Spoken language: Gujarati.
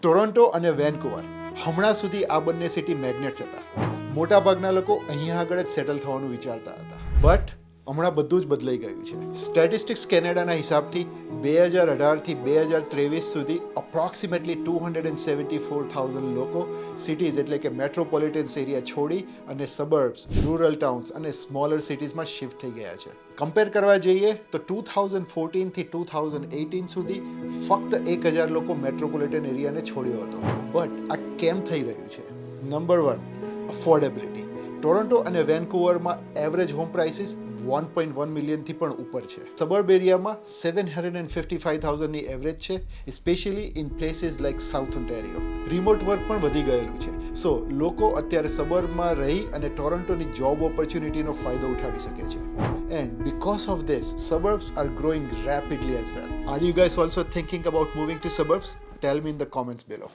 ટોરોન્ટો અને વેન્કુવર હમણાં સુધી આ બંને સિટી મેગ્નેટ્સ હતા. મોટાભાગના લોકો અહીંયા આગળ જ સેટલ થવાનું વિચારતા હતા. બટ હમણાં બધું જ બદલાઈ ગયું છે. સ્ટેટિસ્ટિક્સ કેનેડાના હિસાબથી 2018થી 2023 સુધી અપ્રોક્સિમેટલી 274,000 લોકો સિટીઝ એટલે કે મેટ્રોપોલિટન્સ એરિયા છોડી અને સબર્બ્સ, રૂરલ ટાઉન્સ અને સ્મોલર સિટીઝમાં શિફ્ટ થઈ ગયા છે. કમ્પેર કરવા જઈએ તો 2014થી 2018 સુધી ફક્ત 1,000 લોકો મેટ્રોપોલિટન એરિયાને છોડ્યો હતો. બટ આ કેમ થઈ રહ્યું છે? Number 1, affordability. ટોરોન્ટો અને વેન્કુવરમાં એવરેજ હોમ પ્રાઇસીસ 1.1 મિલિયનથી પણ ઉપર છે. સબર્બ એરિયામાં 755,000ની એવરેજ છે, specially in places like South Ontario. Remote work પણ વધી ગયેલું છે. સો લોકો અત્યારે સબર્બમાં રહી અને ટોરોન્ટોની જોબ ઓપોર્ચ્યુનિટીનો ફાયદો ઉઠાવી શકે છે. And because of this, suburbs are growing rapidly as well. Are you guys also thinking about moving to suburbs? Tell me in the comments below.